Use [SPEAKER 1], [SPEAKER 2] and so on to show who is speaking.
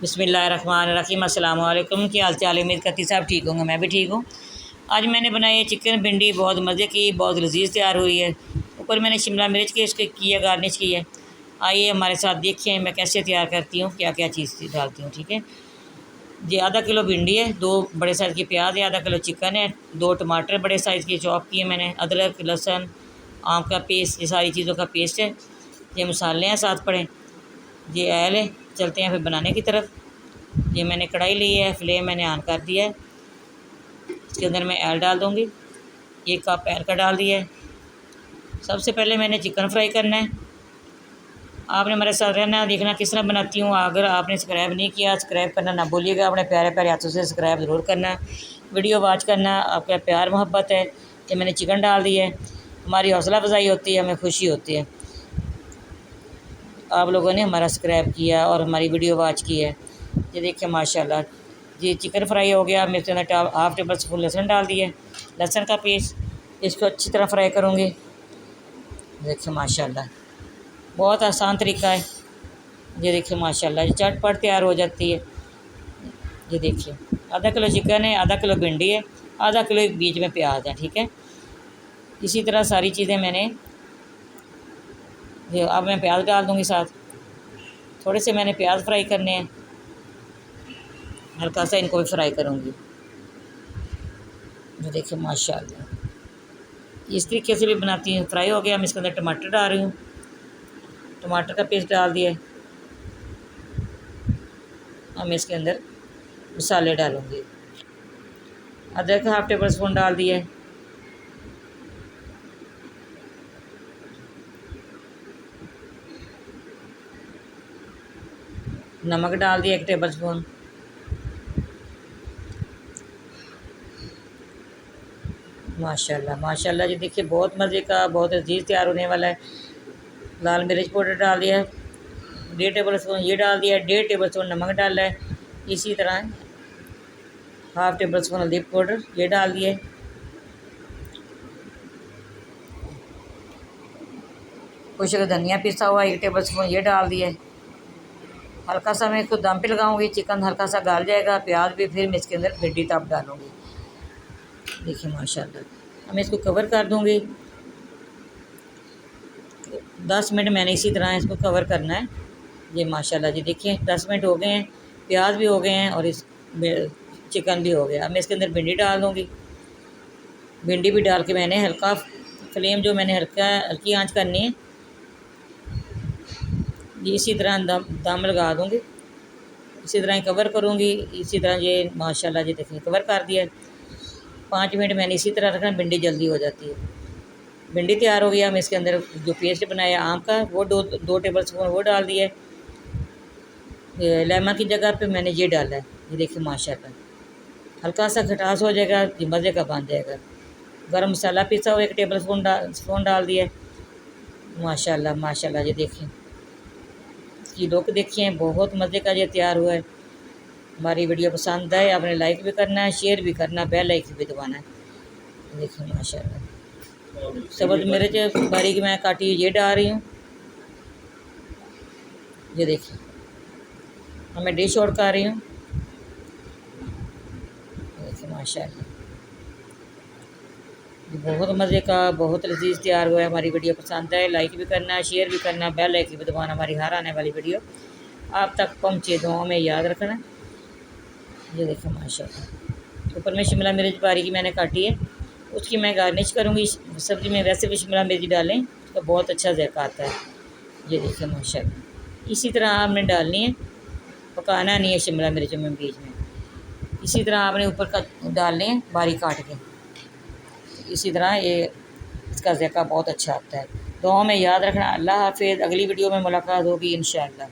[SPEAKER 1] बिस्मिल्लाहिर्रहमानिर्रहीम। अस्सलाम वालेकुम। क्या हाल चाल है? उम्मीद करती सब ठीक होंगे, मैं भी ठीक हूँ। आज मैंने बनाई चिकन भिंडी, बहुत मज़े की, बहुत लजीज तैयार हुई है। ऊपर मैंने शिमला मिर्च के इसके किया गार्निश की है। आइए हमारे साथ देखिए मैं कैसे तैयार करती हूँ, क्या क्या चीज़ डालती हूँ। ठीक है जी। आधा किलो भिंडी है, 2 बड़े साइज़ की प्याज है, आधा किलो चिकन है, 2 टमाटर बड़े साइज़ के चॉप किए मैंने, अदरक लहसुन आम का पेस्ट, ये सारी चीज़ों का पेस्ट है। ये मसाले हैं साथ पड़े, ये ऑयल है। चलते हैं फिर बनाने की तरफ। ये मैंने कढ़ाई ली है, फ्लेम मैंने ऑन कर दिया है। इसके अंदर मैं ऑयल डाल दूँगी। 1 कप ऑयल का डाल दिया है। सबसे पहले मैंने चिकन फ्राई करना है। आपने मेरे साथ रहना, देखना किस तरह बनाती हूँ। अगर आपने सब्सक्राइब नहीं किया, सब्सक्राइब करना ना भूलिएगा। अपने प्यारे प्यारे हाथों से सब्सक्राइब ज़रूर करना, वीडियो वॉच करना। आपका प्यार मोहब्बत है कि मैंने चिकन डाल दिया है, हमारी हौसला अफजाई होती है, हमें खुशी होती है। आप लोगों ने हमारा सब्सक्राइब किया और हमारी वीडियो वॉच की है। ये देखिए माशाल्लाह, ये चिकन फ्राई हो गया। मैं इसके अंदर हाफ़ टेबल स्पून लहसुन डाल दिया, लहसुन का पेस्ट। इसको अच्छी तरह फ्राई करूँगी। देखिए माशाल्लाह, बहुत आसान तरीका है। ये देखिए माशाल्लाह, ये झटपट तैयार हो जाती है। ये देखिए आधा किलो चिकन है, आधा किलो भिंडी है, आधा किलो बीच में प्याज है। ठीक है, इसी तरह सारी चीज़ें मैंने ये अब मैं प्याज डाल दूँगी साथ। थोड़े से मैंने प्याज फ्राई करने हैं, हल्का सा इनको भी फ्राई करूँगी। ये देखिए माशाल्लाह, इस तरीके से भी बनाती हूँ। फ्राई हो गया, मैं इसके अंदर टमाटर डाल रही हूँ, टमाटर का पेस्ट डाल दिया। अब मैं इसके अंदर मसाले डालूँगी। अदरक हाफ़ टेबल स्पून डाल दिया, नमक डाल दिया 1 टेबल स्पून, माशाल्लाह माशाल्लाह। जी देखिए बहुत मज़े का, बहुत लज़ीज़ तैयार होने वाला है। लाल मिर्च पाउडर डाल दिया है 1.5 टेबल स्पून, ये डाल दिया, 1.5 टेबल स्पून नमक डाला है। इसी तरह हाफ़ टेबल स्पून हल्दी पाउडर ये डाल दिए। कुछ धनिया पिसा हुआ 1 टेबल स्पून ये डाल दिए। हल्का सा मैं इसको दम पे लगाऊंगी, चिकन हल्का सा गल जाएगा, प्याज भी, फिर मैं इसके अंदर भिंडी तब डालूंगी। देखिए माशाल्लाह, अब मैं इसको कवर कर दूंगी। 10 मिनट मैंने इसी तरह इसको कवर करना है। ये माशाल्लाह जी देखिए 10 मिनट हो गए हैं, प्याज भी हो गए हैं और इस चिकन भी हो गया। अब मैं इसके अंदर भिंडी डाल दूँगी। भिंडी भी डाल के मैंने हल्का फ्लेम जो मैंने हल्की आंच करनी है। ये इसी तरह दम लगा दूँगी, इसी तरह ही कवर करूँगी। इसी तरह ये माशाल्लाह जी देखिए कवर कर दिया। 5 मिनट मैंने इसी तरह रखना, भिंडी जल्दी हो जाती है। भिंडी तैयार हो गया। मैं इसके अंदर जो पेस्ट बनाया आम का, वो 2 टेबल स्पून वो डाल दिया। लेमन की जगह पे मैंने ये डाला है। ये देखिए माशाल्लाह, हल्का सा खटास हो जाएगा, ये मज़े का बन जाएगा। गरम मसाला पिसा हुआ 1 टेबल स्पून डाल दिया। माशाल्लाह माशाल्लाह, ये देखिए इसकी लुक देखिए, बहुत मज़े का ये तैयार हुआ है। हमारी वीडियो पसंद आए आपने लाइक भी करना है, शेयर भी करना, बेल आइकन भी दबाना है। देखिए माशाल्लाह, सब्ज़ मिर्च बारीक मैं काटी ये डाल रही हूँ। ये देखिए अब मैं डिश आउट कर रही हूँ। देखिए माशाल्लाह, बहुत मज़े का, बहुत लजीज तैयार हुआ है। हमारी वीडियो पसंद आए लाइक भी करना, शेयर भी करना, बेल आइकन भी दबाना, हमारी हर आने वाली वीडियो आप तक पहुँचे। दुआओं में याद रखना। ये देखिए माशाल्लाह, ऊपर में शिमला मिर्च बारीक मैंने काटी है, उसकी मैं गार्निश करूँगी। सब्ज़ी में वैसे भी शिमला मिर्च डालें तो बहुत अच्छा जायका आता है। ये देखिए माशाल्लाह, इसी तरह आपने डालनी है, पकाना नहीं है शिमला मिर्च में बीच में। इसी तरह आपने ऊपर का डालने हैं बारीक काट के। इसी तरह ये इसका जायका बहुत अच्छा आता है। दुआओं में याद रखना। अल्लाह हाफिज़। अगली वीडियो में मुलाकात होगी इंशाअल्लाह।